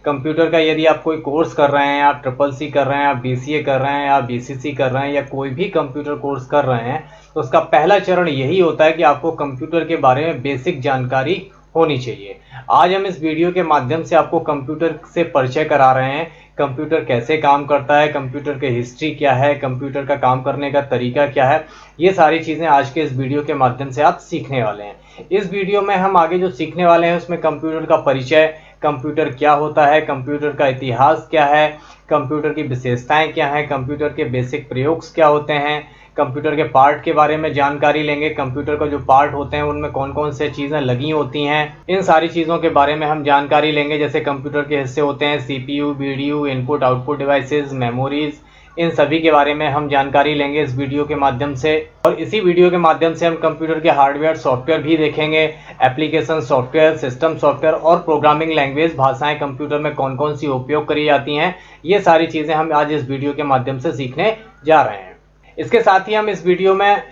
Computer का यदि आप कोई कोर्स कर रहे हैं, आप CCC कर रहे हैं, आप BCA कर रहे हैं, आप BCC कर रहे हैं या कोई भी कंप्यूटर कोर्स कर रहे हैं, तो उसका पहला चरण यही होता है कि आपको कंप्यूटर के बारे में बेसिक जानकारी होनी चाहिए। आज हम इस वीडियो के माध्यम से आपको कंप्यूटर से परिचय करा रहे हैं। कंप्यूटर कैसे काम करता है, कंप्यूटर की हिस्ट्री क्या है, कंप्यूटर का काम करने का तरीका क्या है, ये सारी चीज़ें आज के इस वीडियो के माध्यम से आप सीखने वाले हैं। इस वीडियो में हम आगे जो सीखने वाले हैं उसमें कंप्यूटर का परिचय, कंप्यूटर क्या होता है, कंप्यूटर का इतिहास क्या है, कंप्यूटर की विशेषताएं क्या हैं, कंप्यूटर के बेसिक प्रयोग क्या होते हैं, कंप्यूटर के पार्ट के बारे में जानकारी लेंगे। कंप्यूटर का जो पार्ट होते हैं उनमें कौन कौन से चीज़ें लगी होती हैं, इन सारी चीज़ों के बारे में हम जानकारी लेंगे। जैसे कंप्यूटर के हिस्से होते हैं CPU, BDU, input output devices, memories, इन सभी के बारे में हम जानकारी लेंगे इस वीडियो के माध्यम से। और इसी वीडियो के माध्यम से हम कंप्यूटर के हार्डवेयर सॉफ्टवेयर भी देखेंगे, एप्लीकेशन सॉफ्टवेयर, सिस्टम सॉफ्टवेयर और प्रोग्रामिंग लैंग्वेज भाषाएं कंप्यूटर में कौन कौन सी उपयोग करी जाती हैं, ये सारी चीज़ें हम आज इस वीडियो के माध्यम से सीखने जा रहे हैं। इसके साथ ही हम इस वीडियो में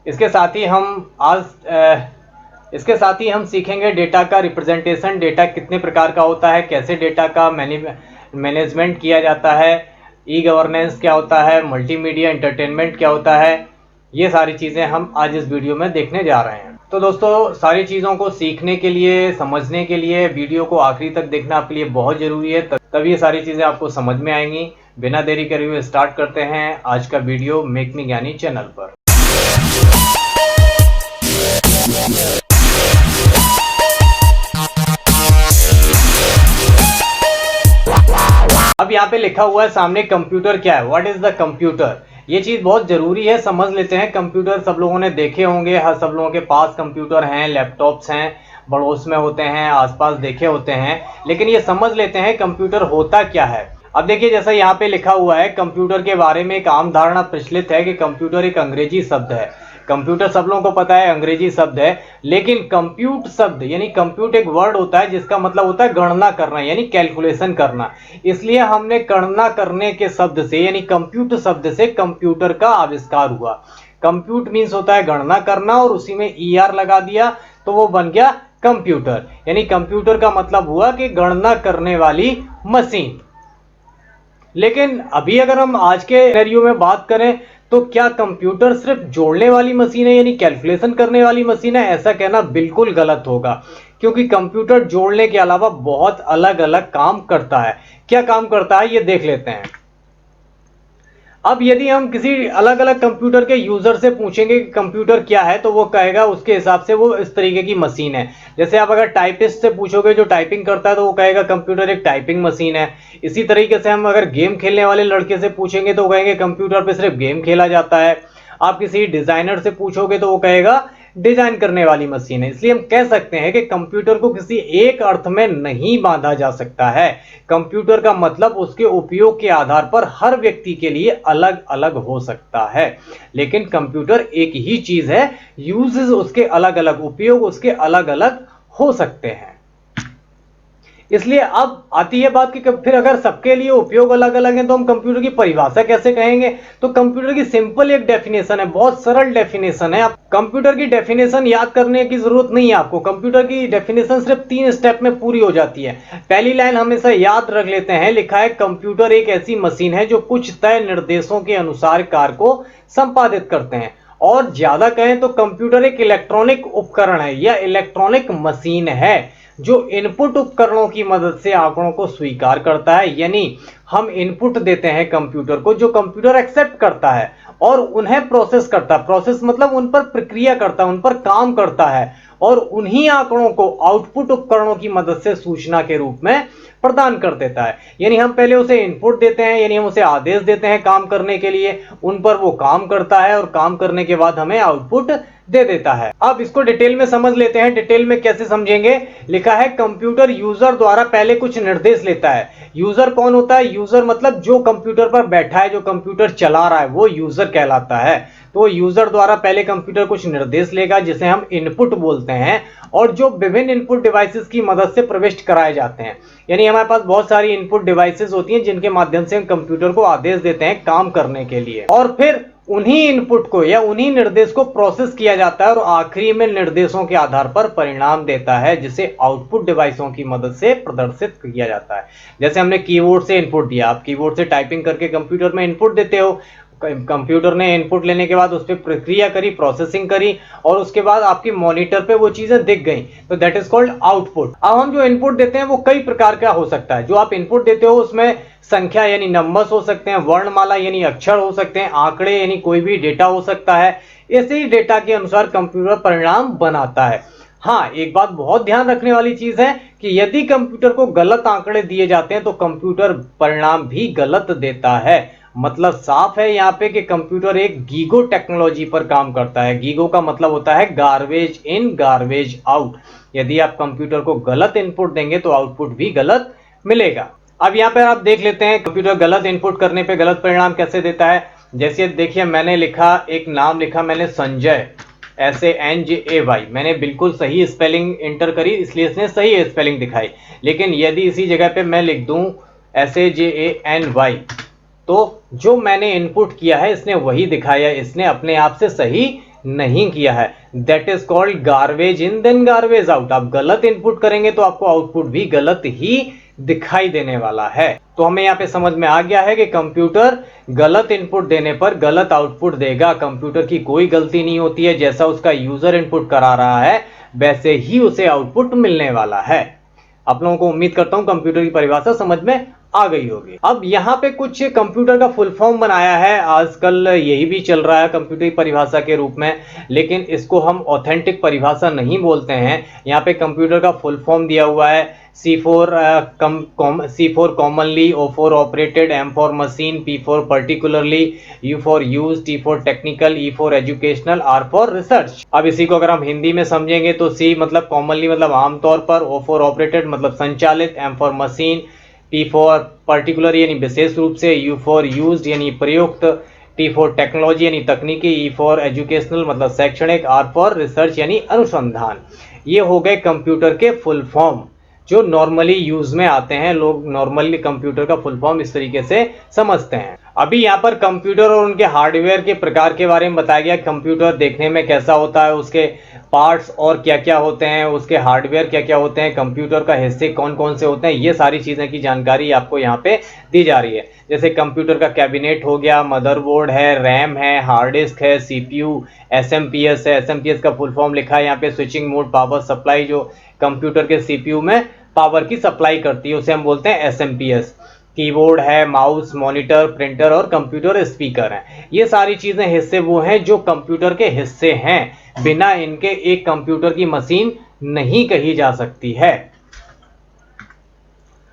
इसके साथ ही हम सीखेंगे डेटा का रिप्रेजेंटेशन, डेटा कितने प्रकार का होता है, कैसे डेटा का मैनेजमेंट किया जाता है, ई गवर्नेंस क्या होता है, मल्टीमीडिया एंटरटेनमेंट क्या होता है, ये सारी चीज़ें हम आज इस वीडियो में देखने जा रहे हैं। तो दोस्तों, सारी चीज़ों को सीखने के लिए, समझने के लिए वीडियो को आखिरी तक देखना आपके लिए बहुत ज़रूरी है, तभी ये सारी चीज़ें आपको समझ में आएंगी। बिना देरी करे हुए स्टार्ट करते हैं आज का वीडियो मेक मी ज्ञानी चैनल पर। अब यहाँ पे लिखा हुआ है सामने कंप्यूटर क्या है, व्हाट इज द कंप्यूटर। ये चीज़ बहुत ज़रूरी है, समझ लेते हैं। कंप्यूटर सब लोगों ने देखे होंगे, हर सब लोगों के पास कंप्यूटर हैं, लैपटॉप्स हैं, पड़ोस में होते हैं, आसपास देखे होते हैं। लेकिन ये समझ लेते हैं कंप्यूटर होता क्या है। अब देखिए, जैसा यहाँ पे लिखा हुआ है, कंप्यूटर के बारे में एक आम धारणा प्रचलित है कि कंप्यूटर एक अंग्रेजी शब्द है। कंप्यूटर सब लोगों को पता है अंग्रेजी शब्द है, लेकिन कंप्यूट शब्द यानी कंप्यूट एक वर्ड होता है जिसका मतलब होता है गणना करना यानी कैलकुलेशन करना। इसलिए हमने गणना करने के शब्द से यानी कंप्यूट शब्द से कंप्यूटर का आविष्कार हुआ। कंप्यूट मीन्स होता है गणना करना और उसी में ER लगा दिया तो वो बन गया कंप्यूटर। यानी कंप्यूटर का मतलब हुआ कि गणना करने वाली मशीन। लेकिन अभी अगर हम आज के सिनेरियो में बात करें तो क्या कंप्यूटर सिर्फ जोड़ने वाली मशीन है यानी कैलकुलेशन करने वाली मशीन है? ऐसा कहना बिल्कुल गलत होगा, क्योंकि कंप्यूटर जोड़ने के अलावा बहुत अलग अलग काम करता है। क्या काम करता है ये देख लेते हैं। अब यदि हम किसी अलग अलग कंप्यूटर के यूजर से पूछेंगे कि कंप्यूटर क्या है, तो वो कहेगा उसके हिसाब से वो इस तरीके की मशीन है। जैसे आप अगर टाइपिस्ट से पूछोगे जो टाइपिंग करता है तो वो कहेगा कंप्यूटर एक टाइपिंग मशीन है। इसी तरीके से हम अगर गेम खेलने वाले लड़के से पूछेंगे तो वो कहेंगे कंप्यूटर पे सिर्फ गेम खेला जाता है। आप किसी डिजाइनर से पूछोगे तो वो कहेगा डिजाइन करने वाली मशीन है। इसलिए हम कह सकते हैं कि कंप्यूटर को किसी एक अर्थ में नहीं बांधा जा सकता है। कंप्यूटर का मतलब उसके उपयोग के आधार पर हर व्यक्ति के लिए अलग अलग हो सकता है, लेकिन कंप्यूटर एक ही चीज है, यूजेस उसके अलग अलग, उपयोग उसके अलग अलग हो सकते हैं। इसलिए अब आती है बात कि फिर अगर सबके लिए उपयोग अलग अलग है तो हम कंप्यूटर की परिभाषा कैसे कहेंगे। तो कंप्यूटर की सिंपल एक डेफिनेशन है, बहुत सरल डेफिनेशन है। आप कंप्यूटर की डेफिनेशन याद करने की जरूरत नहीं है आपको। कंप्यूटर की डेफिनेशन सिर्फ 3 स्टेप में पूरी हो जाती है। पहली लाइन हमेशा याद रख लेते हैं, लिखा है कंप्यूटर एक ऐसी मशीन है जो कुछ तय निर्देशों के अनुसार कार्य को संपादित करते हैं। और ज्यादा कहें तो कंप्यूटर एक इलेक्ट्रॉनिक उपकरण है या इलेक्ट्रॉनिक मशीन है जो इनपुट उपकरणों की मदद से आंकड़ों को स्वीकार करता है। यानी हम इनपुट देते हैं कंप्यूटर को, जो कंप्यूटर एक्सेप्ट करता है और उन्हें प्रोसेस करता है। प्रोसेस मतलब उन पर प्रक्रिया करता है, उन पर काम करता है और उन्हीं आंकड़ों को आउटपुट उपकरणों की मदद से सूचना के रूप में प्रदान कर देता है। यानी हम पहले उसे इनपुट देते हैं, यानी हम उसे आदेश देते हैं काम करने के लिए, उन पर वो काम करता है और काम करने के बाद हमें आउटपुट दे देता है। अब इसको डिटेल में समझ लेते हैं। डिटेल में कैसे समझेंगे, लिखा है कंप्यूटर यूजर द्वारा पहले कुछ निर्देश लेता है। यूजर कौन होता है? यूजर मतलब जो कंप्यूटर पर बैठा है, जो कंप्यूटर चला रहा है, वो यूजर कहलाता है। तो यूजर द्वारा पहले कंप्यूटर कुछ निर्देश लेगा जिसे हम इनपुट बोलते हैं, और जो विभिन्न इनपुट डिवाइसेस की मदद से प्रविष्ट कराए जाते हैं। यानी हमारे पास बहुत सारी इनपुट डिवाइसेस होती हैं जिनके माध्यम से हम कंप्यूटर को आदेश देते हैं काम करने के लिए, और फिर उन्हीं इनपुट को या उन्हीं निर्देश को प्रोसेस किया जाता है और आखिरी में निर्देशों के आधार पर परिणाम देता है, जिसे आउटपुट डिवाइसों की मदद से प्रदर्शित किया जाता है। जैसे हमने कीबोर्ड से इनपुट दिया, आप कीबोर्ड से टाइपिंग करके कंप्यूटर में इनपुट देते हो, कंप्यूटर ने इनपुट लेने के बाद उस पर प्रक्रिया करी, प्रोसेसिंग करी और उसके बाद आपकी मॉनिटर पे वो चीजें दिख गई, तो दैट इज कॉल्ड आउटपुट। अब हम जो इनपुट देते हैं वो कई प्रकार का हो सकता है। जो आप इनपुट देते हो उसमें संख्या यानी नंबर्स हो सकते हैं, वर्णमाला यानी अक्षर हो सकते हैं, आंकड़े यानी कोई भी डेटा हो सकता है। ऐसे ही डेटा के अनुसार कंप्यूटर परिणाम बनाता है। हाँ, एक बात बहुत ध्यान रखने वाली चीज है कि यदि कंप्यूटर को गलत आंकड़े दिए जाते हैं तो कंप्यूटर परिणाम भी गलत देता है। मतलब साफ है यहाँ पे कि कंप्यूटर एक गीगो टेक्नोलॉजी पर काम करता है। गीगो का मतलब होता है गार्बेज इन गार्बेज आउट। यदि आप कंप्यूटर को गलत इनपुट देंगे तो आउटपुट भी गलत मिलेगा। अब यहाँ पे आप देख लेते हैं कंप्यूटर गलत इनपुट करने पे गलत परिणाम कैसे देता है। जैसे देखिए, मैंने लिखा, एक नाम लिखा मैंने संजय, SANJAY, मैंने बिल्कुल सही स्पेलिंग इंटर करी, इसलिए इसने सही स्पेलिंग दिखाई। लेकिन यदि इसी जगह पे मैं लिख दूं SAJANY, तो जो मैंने इनपुट किया है इसने वही दिखाया, इसने अपने आप से सही नहीं किया है। That is called garbage in then garbage out. आप गलत इनपुट करेंगे तो आपको आउटपुट भी गलत ही दिखाई देने वाला है। तो हमें यहाँ पे समझ में आ गया है कि कंप्यूटर गलत इनपुट देने पर गलत आउटपुट देगा। कंप्यूटर की कोई गलती नहीं होती है, जैसा उसका यूजर इनपुट करा रहा है वैसे ही उसे आउटपुट मिलने वाला है। आप लोगों को उम्मीद करता हूं कंप्यूटर की परिभाषा समझ में आ गई होगी। अब यहाँ पे कुछ कंप्यूटर का फुल फॉर्म बनाया है, आजकल यही भी चल रहा है कंप्यूटर की परिभाषा के रूप में, लेकिन इसको हम ऑथेंटिक परिभाषा नहीं बोलते हैं। यहाँ पे कंप्यूटर का फुल फॉर्म दिया हुआ है C4 commonly, O for operated, M for machine, P for particularly, U for use, T for technical, E for educational, R for research. अब इसी को अगर हम हिंदी में समझेंगे तो C मतलब कॉमनली मतलब आमतौर पर, O for ऑपरेटेड मतलब संचालित, M for machine, P for particular यानी विशेष रूप से, U for यूज्ड यानी प्रयुक्त, T for टेक्नोलॉजी यानी तकनीकी, E for एजुकेशनल मतलब शैक्षणिक, R for रिसर्च यानी अनुसंधान। ये हो गए कंप्यूटर के फुल फॉर्म जो नॉर्मली यूज में आते हैं। लोग नॉर्मली कंप्यूटर का फुल फॉर्म इस तरीके से समझते हैं। अभी यहाँ पर कंप्यूटर और उनके हार्डवेयर के प्रकार के बारे में बताया गया। कंप्यूटर देखने में कैसा होता है, उसके पार्ट्स और क्या क्या होते हैं, उसके हार्डवेयर क्या क्या होते हैं, कंप्यूटर का हिस्से कौन कौन से होते हैं, ये सारी चीज़ें की जानकारी आपको यहाँ पे दी जा रही है। जैसे कंप्यूटर का कैबिनेट हो गया, मदरबोर्ड है, रैम है, हार्ड डिस्क है, CPU, SMPS है। SMPS का फुल फॉर्म लिखा है यहाँ पे, स्विचिंग मोड पावर सप्लाई, जो कंप्यूटर के CPU में पावर की सप्लाई करती है उसे हम बोलते हैं SMPS। कीबोर्ड है, माउस, मॉनिटर, प्रिंटर और कंप्यूटर स्पीकर हैं। ये सारी चीजें हिस्से वो हैं जो कंप्यूटर के हिस्से हैं। बिना इनके एक कंप्यूटर की मशीन नहीं कही जा सकती है।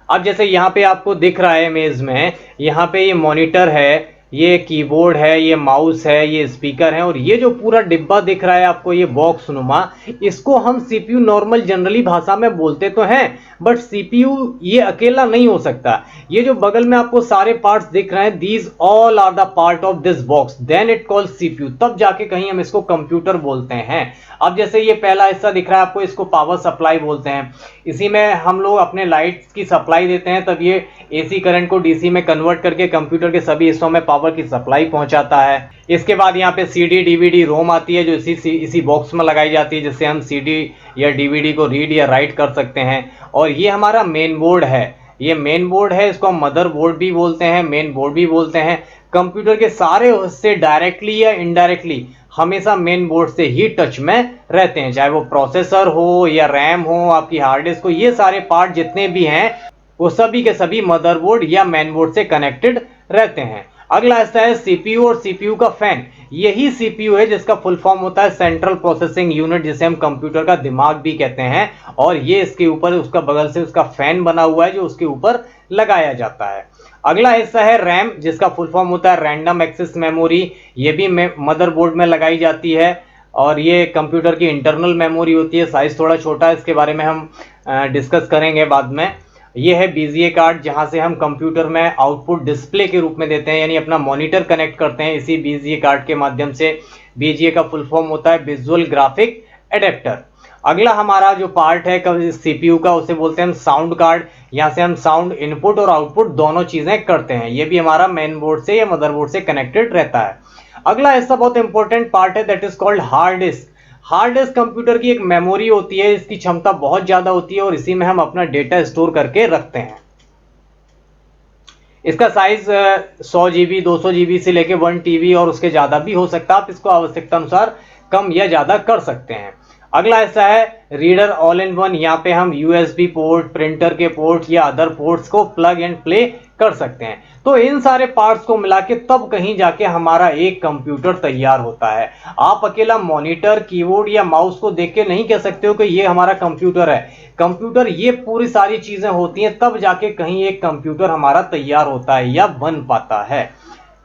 अब जैसे यहाँ पे आपको दिख रहा है इमेज में, यहाँ पे ये मॉनिटर है, ये कीबोर्ड है, ये माउस है, ये स्पीकर है और ये जो पूरा डिब्बा दिख रहा है आपको, ये बॉक्स नुमा, इसको हम CPU नॉर्मल जनरली भाषा में बोलते तो हैं, बट CPU ये अकेला नहीं हो सकता। ये जो बगल में आपको सारे पार्ट्स दिख रहे हैं, these all are the part of this box, then it called CPU, तब जाके कहीं हम इसको कंप्यूटर बोलते हैं। अब जैसे ये पहला हिस्सा दिख रहा है आपको, इसको पावर सप्लाई बोलते हैं। इसी में हम लोग अपने लाइट्स की सप्लाई देते हैं, तब ये AC करंट को DC में कन्वर्ट करके कंप्यूटर के सभी हिस्सों में पावर की सप्लाई पहुंचाता है। इसके बाद यहाँ पे CD, DVD, रोम आती है जो इसी बॉक्स में लगाई जाती है, जिससे हम CD या DVD को रीड या राइट कर सकते हैं। और ये हमारा मेन बोर्ड है, ये मेन बोर्ड है, इसको हम मदर बोर्ड भी बोलते हैं, मेन बोर्ड भी बोलते हैं। कंप्यूटर के सारे हिस्से डायरेक्टली या इनडायरेक्टली हमेशा मेन बोर्ड से ही टच में रहते हैं, चाहे वो प्रोसेसर हो या रैम हो, आपकी हार्ड डिस्क हो, ये सारे पार्ट जितने भी हैं वो सभी के सभी मदरबोर्ड या मेन बोर्ड से कनेक्टेड रहते हैं। अगला हिस्सा है CPU और CPU का फैन। यही CPU है जिसका फुल फॉर्म होता है सेंट्रल प्रोसेसिंग यूनिट, जिसे हम कंप्यूटर का दिमाग भी कहते हैं। और ये इसके ऊपर उसका बगल से उसका फैन बना हुआ है जो उसके ऊपर लगाया जाता है। अगला हिस्सा है रैम, जिसका फुल फॉर्म होता है रैंडम एक्सेस मेमोरी। ये भी मदरबोर्ड में लगाई जाती है और ये कंप्यूटर की इंटरनल मेमोरी होती है। साइज थोड़ा छोटा है, इसके बारे में हम डिस्कस करेंगे बाद में। ये है BGA कार्ड, जहां से हम कंप्यूटर में आउटपुट डिस्प्ले के रूप में देते हैं, यानी अपना मॉनिटर कनेक्ट करते हैं इसी BGA कार्ड के माध्यम से। BGA का फुल फॉर्म होता है विजुअल ग्राफिक एडेप्टर। अगला हमारा जो पार्ट है CPU का, उसे बोलते हैं हम साउंड कार्ड। यहाँ से हम साउंड इनपुट और आउटपुट दोनों चीजें करते हैं। ये भी हमारा मेन बोर्ड से या मदरबोर्ड से कनेक्टेड रहता है। अगला हिस्सा बहुत इंपॉर्टेंट पार्ट है, that is called hard disk. Hard disk computer की एक मेमोरी होती है, इसकी क्षमता बहुत ज्यादा होती है और इसी में हम अपना डेटा स्टोर करके रखते हैं। इसका साइज 100 GB 200 GB से लेके 1 TB और उसके ज्यादा भी हो सकता है, आप इसको आवश्यकता अनुसार कम या ज्यादा कर सकते हैं। अगला हिस्सा है रीडर ऑल इन वन। यहाँ पे हम USB पोर्ट, प्रिंटर के पोर्ट या अदर पोर्ट्स को प्लग एंड प्ले कर सकते हैं। तो इन सारे पार्ट्स को मिला के तब कहीं जाके हमारा एक कंप्यूटर तैयार होता है। आप अकेला मॉनिटर, कीबोर्ड या माउस को देख के नहीं कह सकते हो कि ये हमारा कंप्यूटर है। कंप्यूटर ये पूरी सारी चीजें होती हैं, तब जाके कहीं एक कंप्यूटर हमारा तैयार होता है या बन पाता है।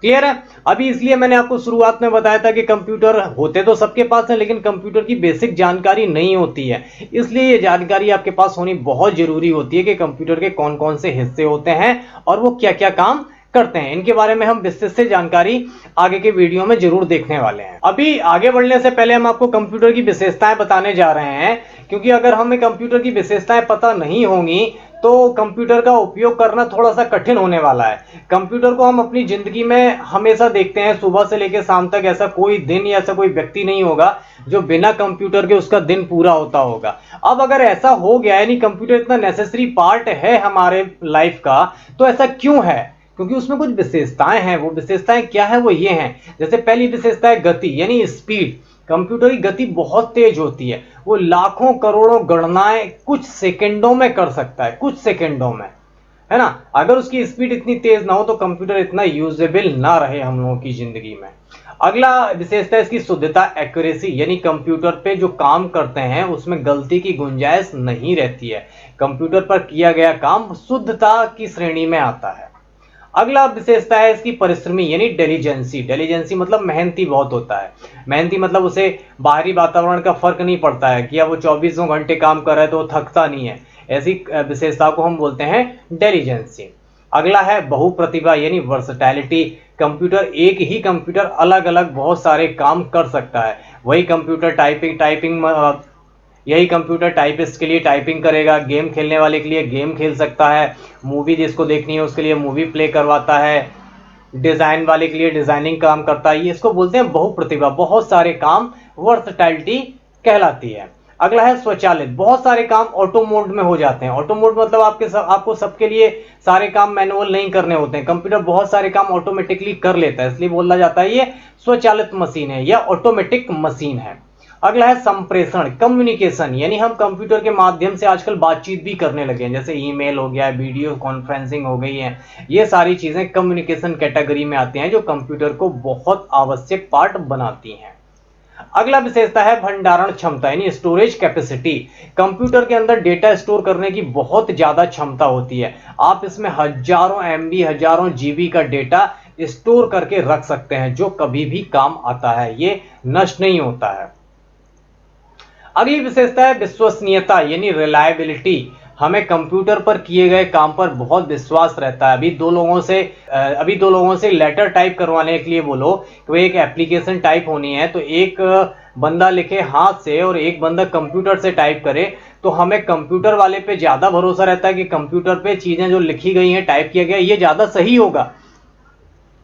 क्लियर है? अभी इसलिए मैंने आपको शुरुआत में बताया था कि कंप्यूटर होते तो सबके पास है, लेकिन कंप्यूटर की बेसिक जानकारी नहीं होती है। इसलिए ये जानकारी आपके पास होनी बहुत जरूरी होती है कि कंप्यूटर के कौन कौन से हिस्से होते हैं और वो क्या क्या काम करते हैं। इनके बारे में हम विस्तृत से जानकारी आगे के वीडियो में जरूर देखने वाले हैं। अभी आगे बढ़ने से पहले हम आपको कंप्यूटर की विशेषताएं बताने जा रहे हैं, क्योंकि अगर हमें कंप्यूटर की विशेषताएं पता नहीं होंगी तो कंप्यूटर का उपयोग करना थोड़ा सा कठिन होने वाला है। कंप्यूटर को हम अपनी जिंदगी में हमेशा देखते हैं, सुबह से लेकर शाम तक ऐसा कोई दिन या ऐसा कोई व्यक्ति नहीं होगा जो बिना कंप्यूटर के उसका दिन पूरा होता होगा। अब अगर ऐसा हो गया, यानी कंप्यूटर इतना नेसेसरी पार्ट है हमारे लाइफ का, तो ऐसा क्यों है? क्योंकि उसमें कुछ विशेषताएं हैं। वो विशेषताएं क्या है? वो ये हैं, जैसे पहली विशेषता है गति यानी स्पीड। कंप्यूटर की गति बहुत तेज होती है, वो लाखों करोड़ों गणनाएं कुछ सेकंडों में कर सकता है, कुछ सेकंडों में, है ना। अगर उसकी स्पीड इतनी तेज ना हो तो कंप्यूटर इतना यूजेबल ना रहे हम लोगों की जिंदगी में। अगला विशेषता है इसकी शुद्धता, एक्यूरेसी, यानी कंप्यूटर पे जो काम करते हैं उसमें गलती की गुंजाइश नहीं रहती है। कंप्यूटर पर किया गया काम शुद्धता की श्रेणी में आता है। अगला विशेषता है इसकी परिश्रमी यानी डेलीजेंसी। डेलीजेंसी मतलब मेहनती बहुत होता है। मेहनती मतलब उसे बाहरी वातावरण का फर्क नहीं पड़ता है कि अब वो 24 घंटे काम कर रहा है तो वो थकता नहीं है। ऐसी विशेषता को हम बोलते हैं डेलीजेंसी। अगला है बहुप्रतिभा यानी वर्सटैलिटी। कंप्यूटर, एक ही कंप्यूटर अलग अलग बहुत सारे काम कर सकता है। वही कंप्यूटर यही कंप्यूटर टाइपिस्ट के लिए टाइपिंग करेगा, गेम खेलने वाले के लिए गेम खेल सकता है, मूवी जिसको देखनी है उसके लिए मूवी प्ले करवाता है, डिजाइन वाले के लिए डिजाइनिंग काम करता है। ये इसको बोलते हैं बहुप्रतिभा, बहुत सारे काम वर्सटैलिटी कहलाती है। अगला है स्वचालित। बहुत सारे काम ऑटो मोड में हो जाते हैं। ऑटो मोड मतलब आपको सबके लिए सारे काम मैनुअल नहीं करने होते हैं। कंप्यूटर बहुत सारे काम ऑटोमेटिकली कर लेता है, इसलिए बोला जाता है ये स्वचालित मशीन है या ऑटोमेटिक मशीन है। अगला है संप्रेषण, कम्युनिकेशन, यानी हम कंप्यूटर के माध्यम से आजकल बातचीत भी करने लगे हैं, जैसे ईमेल हो गया, वीडियो कॉन्फ्रेंसिंग हो गई है। ये सारी चीजें कम्युनिकेशन कैटेगरी में आती हैं जो कंप्यूटर को बहुत आवश्यक पार्ट बनाती हैं। अगला विशेषता है भंडारण क्षमता यानी स्टोरेज कैपेसिटी। कंप्यूटर के अंदर डेटा स्टोर करने की बहुत ज्यादा क्षमता होती है। आप इसमें हजारों MB, हजारों GB का डेटा स्टोर करके रख सकते हैं जो कभी भी काम आता है, ये नष्ट नहीं होता है। अगली विशेषता है विश्वसनीयता यानी रिलायबिलिटी। हमें कंप्यूटर पर किए गए काम पर बहुत विश्वास रहता है। अभी दो लोगों से लेटर टाइप करवाने के लिए बोलो तो एक एप्लीकेशन टाइप होनी है, तो एक बंदा लिखे हाथ से और एक बंदा कंप्यूटर से टाइप करे, तो हमें कंप्यूटर वाले पे ज्यादा भरोसा रहता है कि कंप्यूटर पे चीजें जो लिखी गई हैं, टाइप किया गया, ये ज्यादा सही होगा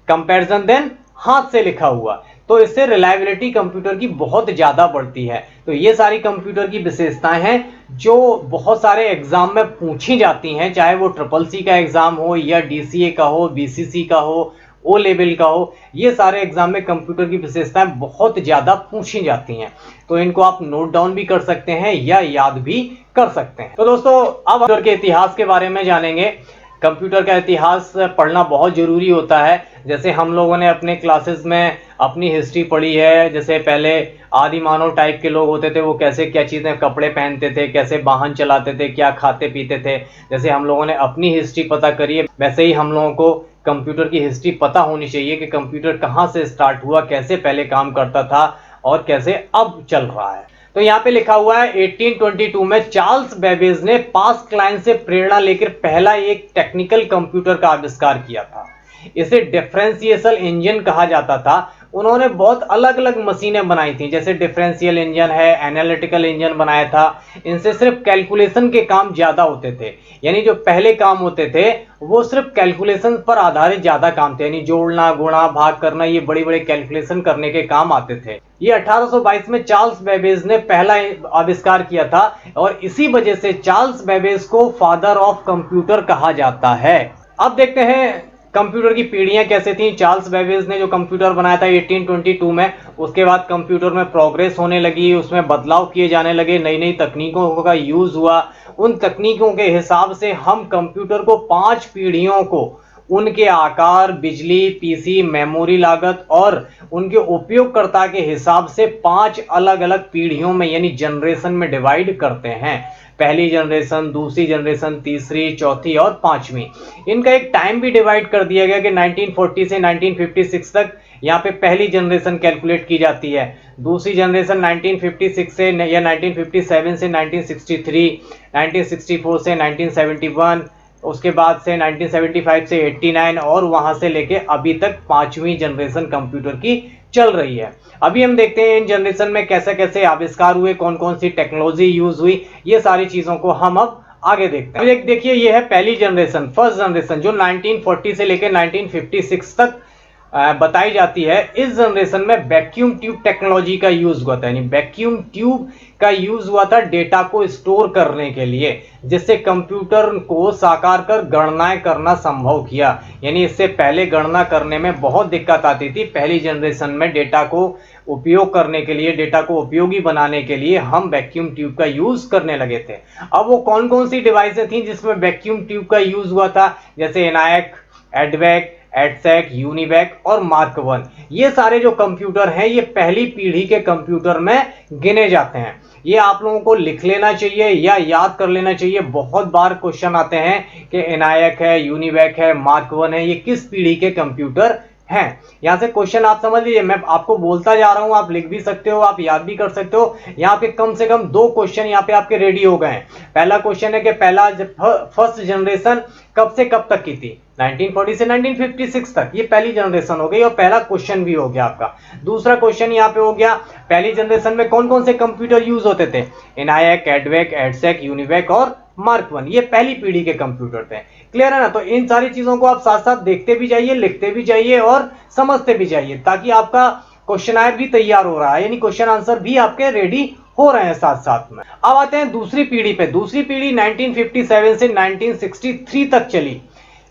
कंपैरिजन देन हाथ से लिखा हुआ। तो इससे रिलायबिलिटी कंप्यूटर की बहुत ज्यादा बढ़ती है। तो ये सारी कंप्यूटर की विशेषताएं हैं जो बहुत सारे एग्जाम में पूछी जाती हैं, चाहे वो CCC का एग्जाम हो या DCA का हो, BCC का हो, O लेवल का हो। ये सारे एग्जाम में कंप्यूटर की विशेषताएं बहुत ज्यादा पूछी जाती हैं, तो इनको आप नोट डाउन भी कर सकते हैं या याद भी कर सकते हैं। तो दोस्तों, अब कंप्यूटर के इतिहास के बारे में जानेंगे। कंप्यूटर का इतिहास पढ़ना बहुत जरूरी होता है। जैसे हम लोगों ने अपने क्लासेस में अपनी हिस्ट्री पढ़ी है, जैसे पहले आदि मानव टाइप के लोग होते थे, वो कैसे क्या चीजें कपड़े पहनते थे, कैसे वाहन चलाते थे, क्या खाते पीते थे। जैसे हम लोगों ने अपनी हिस्ट्री पता करी है, वैसे ही हम लोगों को कंप्यूटर की हिस्ट्री पता होनी चाहिए कि कंप्यूटर कहाँ से स्टार्ट हुआ, कैसे पहले काम करता था और कैसे अब चल रहा है। तो यहाँ पे लिखा हुआ है 1822 में चार्ल्स बेबेज ने पास्कलाइन से प्रेरणा लेकर पहला एक टेक्निकल कंप्यूटर का आविष्कार किया था। इसे डिफरेंशियल इंजन कहा जाता था। उन्होंने बहुत अलग अलग मशीनें बनाई थी, जैसे डिफरेंशियल इंजन है, एनालिटिकल इंजन बनाया था। इनसे सिर्फ कैलकुलेशन के काम ज्यादा होते थे, यानी जो पहले काम होते थे वो सिर्फ कैलकुलेशन पर आधारित ज्यादा काम थे, यानी जोड़ना, गुणा, भाग करना, ये बड़ी बड़ी कैलकुलेशन करने के काम आते थे। ये 1822 में चार्ल्स बेबेज ने पहला आविष्कार किया था और इसी वजह से चार्ल्स बेबेज को फादर ऑफ कंप्यूटर कहा जाता है। अब देखते हैं कंप्यूटर की पीढ़ियां कैसे थी। चार्ल्स बेबेज ने जो कंप्यूटर बनाया था 1822 में, उसके बाद कंप्यूटर में प्रोग्रेस होने लगी, उसमें बदलाव किए जाने लगे, नई नई तकनीकों का यूज हुआ। उन तकनीकों के हिसाब से हम कंप्यूटर को 5 पीढ़ियों को उनके आकार, बिजली, पीसी, मेमोरी लागत और उनके उपयोगकर्ता के हिसाब से 5 अलग अलग पीढ़ियों में यानी जनरेशन में डिवाइड करते हैं। पहली जनरेशन, दूसरी जनरेशन, तीसरी, चौथी और पांचवी। इनका एक टाइम भी डिवाइड कर दिया गया कि 1940 से 1956 तक यहाँ पे पहली जनरेशन कैलकुलेट की जाती है। दूसरी जनरेशन 1956 से या 1957 से 1963, 1964 से 1971, उसके बाद से 1975 से 89 और वहां से लेके अभी तक 5वीं जनरेशन कंप्यूटर की चल रही है। अभी हम देखते हैं इन जनरेशन में कैसे कैसे आविष्कार हुए, कौन कौन सी टेक्नोलॉजी यूज हुई, ये सारी चीजों को हम अब आगे देखते हैं। देखिए ये है पहली जनरेशन, फर्स्ट जनरेशन, जो 1940 से लेकर 1956 तक बताई जाती है। इस जनरेशन में वैक्यूम ट्यूब टेक्नोलॉजी का यूज हुआ था, यानी वैक्यूम ट्यूब का यूज हुआ था डेटा को स्टोर करने के लिए, जिससे कंप्यूटर को साकार कर गणनाएं करना संभव किया। यानी इससे पहले गणना करने में बहुत दिक्कत आती थी। पहली जनरेशन में डेटा को उपयोग करने के लिए, डेटा को उपयोगी बनाने के लिए हम वैक्यूम ट्यूब का यूज करने लगे थे। अब वो कौन कौन सी डिवाइसें थी जिसमें वैक्यूम ट्यूब का यूज हुआ था, जैसे एनायक, एडवेक, एडसेक, यूनिवैक और मार्क 1। ये सारे जो कंप्यूटर हैं ये पहली पीढ़ी के कंप्यूटर में गिने जाते हैं। ये आप लोगों को लिख लेना चाहिए या याद कर लेना चाहिए। बहुत बार क्वेश्चन आते हैं कि एनायक है, यूनिवैक है, मार्क 1 है, ये किस पीढ़ी के कंप्यूटर हैं। यहां से क्वेश्चन आप समझ लीजिए, मैं आपको बोलता जा रहा हूं, आप लिख भी सकते हो, आप याद भी कर सकते हो। यहाँ पे कम से कम 2 क्वेश्चन यहाँ पे आपके रेडी हो गए हैं। पहला क्वेश्चन है कि पहला फर्स्ट जनरेशन कब से कब तक की थी, 1940 से 1956 तक, ये पहली जनरेशन हो गई और पहला क्वेश्चन भी हो गया आपका। दूसरा क्वेश्चन यहाँ पे हो गया, पहली जनरेशन में कौन कौन से कंप्यूटर यूज होते थे, एनायक, एडवेक, एडसेक, यूनिवैक और मार्क 1, ये पहली पीढ़ी के कंप्यूटर थे। क्लियर है ना। तो इन सारी चीजों को आप साथ साथ देखते भी जाइए, लिखते भी जाइए और समझते भी जाइए, ताकि आपका क्वेश्चन भी तैयार हो रहा है, यानी क्वेश्चन आंसर भी आपके रेडी हो रहे हैं साथ साथ में। अब आते हैं दूसरी पीढ़ी पे। दूसरी पीढ़ी 1957 से 1963 तक चली।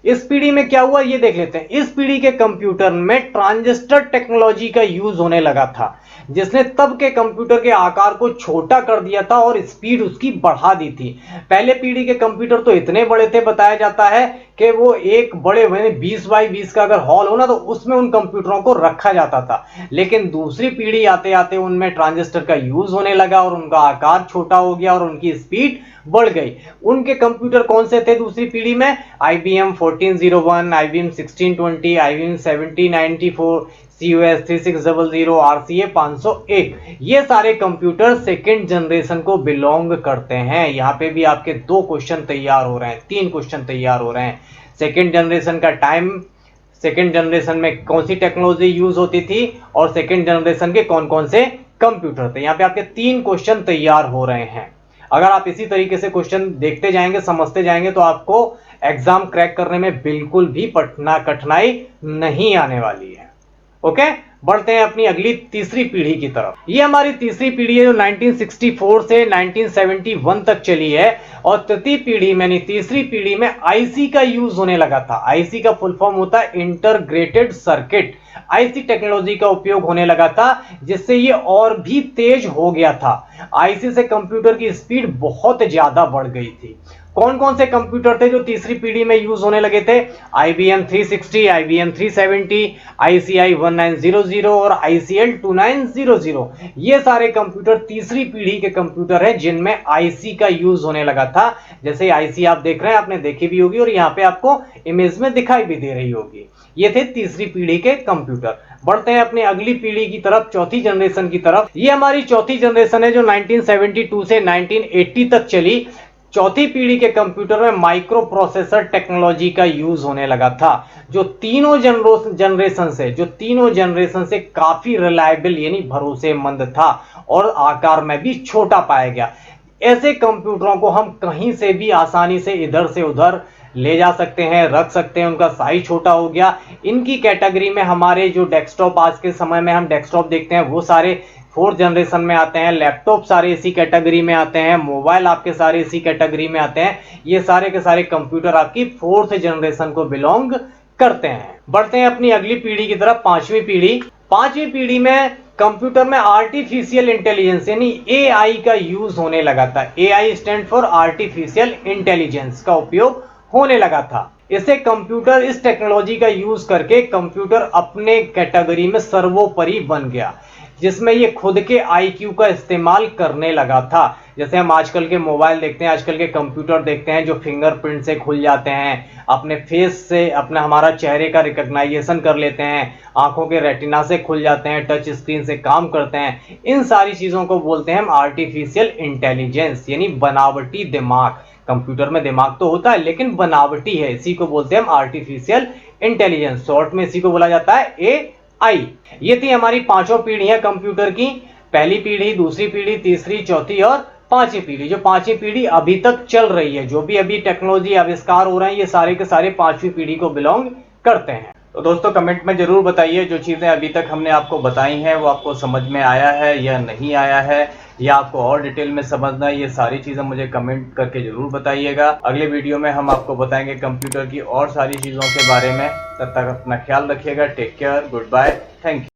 इस पीढ़ी में क्या हुआ ये देख लेते हैं। इस पीढ़ी के कंप्यूटर में ट्रांजिस्टर टेक्नोलॉजी का यूज होने लगा था, जिसने तब के कंप्यूटर के आकार को छोटा कर दिया था और स्पीड उसकी बढ़ा दी थी। पहले पीढ़ी के कंप्यूटर तो इतने बड़े थे, बताया जाता है कि वो एक बड़े 20 बाई 20 का अगर हॉल हो ना तो उसमें उन कंप्यूटरों को रखा जाता था। लेकिन दूसरी पीढ़ी आते आते उनमें ट्रांजिस्टर का यूज होने लगा और उनका आकार छोटा हो गया और उनकी स्पीड बढ़ गई। उनके कंप्यूटर कौन से थे दूसरी पीढ़ी में, IBM 1401, IBM 1620, IBM 7094, COS 3600, RCA 501, ये सारे कंप्यूटर सेकेंड जनरेशन को बिलोंग करते हैं। यहाँ पे भी आपके 2 क्वेश्चन तैयार हो रहे हैं, 3 क्वेश्चन तैयार हो रहे हैं। सेकेंड जनरेशन का टाइम, सेकेंड जनरेशन में कौन सी टेक्नोलॉजी यूज होती थी और सेकेंड जनरेशन के कौन कौन से कंप्यूटर थे। यहाँ पे आपके 3 क्वेश्चन तैयार हो रहे हैं। अगर आप इसी तरीके से क्वेश्चन देखते जाएंगे, समझते जाएंगे, तो आपको एग्जाम क्रैक करने में बिल्कुल भी कठिनाई नहीं आने वाली है। ओके, बढ़ते हैं अपनी अगली तीसरी पीढ़ी की तरफ। ये हमारी तीसरी पीढ़ी है जो 1964 से 1971 तक चली है और तृतीय पीढ़ी में, तीसरी पीढ़ी में आईसी का यूज होने लगा था। आईसी का फुल फॉर्म होता है इंटरग्रेटेड सर्किट। आईसी टेक्नोलॉजी का उपयोग होने लगा था, जिससे ये और भी तेज हो गया था। आईसी से कंप्यूटर की स्पीड बहुत ज्यादा बढ़ गई थी। कौन कौन से कंप्यूटर थे जो तीसरी पीढ़ी में यूज होने लगे थे, IBM 360, IBM 370, ICI 1900 और ICL 2900। ये सारे कंप्यूटर तीसरी पीढ़ी के कंप्यूटर हैं जिनमें आईसी का यूज होने लगा था। जैसे आईसी आप देख रहे हैं, आपने देखी भी होगी और यहाँ पे आपको इमेज में दिखाई भी दे रही होगी। ये थे तीसरी पीढ़ी के कंप्यूटर। बढ़ते हैं अपनी अगली पीढ़ी की तरफ, चौथी जनरेशन की तरफ। ये हमारी चौथी जनरेशन है जो 1972 से 1980 तक चली। चौथी पीढ़ी के कंप्यूटर में माइक्रो प्रोसेसर टेक्नोलॉजी का यूज होने लगा था, जो तीनों जनरेशन से काफी रिलायबल यानी भरोसेमंद था और आकार में भी छोटा पाया गया। ऐसे कंप्यूटरों को हम कहीं से भी आसानी से इधर से उधर ले जा सकते हैं, रख सकते हैं, उनका साइज छोटा हो गया। इनकी कैटेगरी में हमारे जो डेस्कटॉप, आज के समय में हम डेस्कटॉप देखते हैं, वो सारे 4th जनरेशन में आते हैं। लैपटॉप सारे इसी कैटेगरी में आते हैं। मोबाइल आपके सारे इसी कैटेगरी में आते हैं। ये सारे के सारे कंप्यूटर आपकी 4th जनरेशन को बिलोंग करते हैं। बढ़ते हैं अपनी अगली पीढ़ी की तरफ, 5वीं पीढ़ी। 5वीं पीढ़ी में कंप्यूटर में आर्टिफिशियल इंटेलिजेंस यानी एआई का यूज होने लगा था। AI stand for artificial intelligence का उपयोग होने लगा था। इसे कंप्यूटर, इस टेक्नोलॉजी का यूज करके कंप्यूटर अपने कैटेगरी में सर्वोपरि बन गया, जिसमें ये खुद के आईक्यू का इस्तेमाल करने लगा था। जैसे हम आजकल के मोबाइल देखते हैं, आजकल के कंप्यूटर देखते हैं जो फिंगरप्रिंट से खुल जाते हैं, अपने फेस से अपना हमारा चेहरे का रिकॉग्नाइजेशन कर लेते हैं, आंखों के रेटिना से खुल जाते हैं, टच स्क्रीन से काम करते हैं। इन सारी चीजों को बोलते हैं हम आर्टिफिशियल इंटेलिजेंस यानी बनावटी दिमाग। कंप्यूटर में दिमाग तो होता है लेकिन बनावटी है, इसी को बोलते हैं हम आर्टिफिशियल इंटेलिजेंस। शॉर्ट में इसी को बोला जाता है एआई। ये थी हमारी 5 पीढ़ियां कंप्यूटर की, पहली पीढ़ी, दूसरी पीढ़ी, तीसरी, चौथी और 5वीं पीढ़ी। जो 5वीं पीढ़ी अभी तक चल रही है, जो भी अभी टेक्नोलॉजी आविष्कार हो रहे हैं, ये सारे के सारे 5वीं पीढ़ी को बिलोंग करते हैं। तो दोस्तों कमेंट में जरूर बताइए जो चीजें अभी तक हमने आपको बताई हैं वो आपको समझ में आया है या नहीं आया है, या आपको और डिटेल में समझना है, ये सारी चीजें मुझे कमेंट करके जरूर बताइएगा। अगले वीडियो में हम आपको बताएंगे कंप्यूटर की और सारी चीजों के बारे में। तब तक अपना ख्याल रखिएगा। Take care, goodbye, thank you.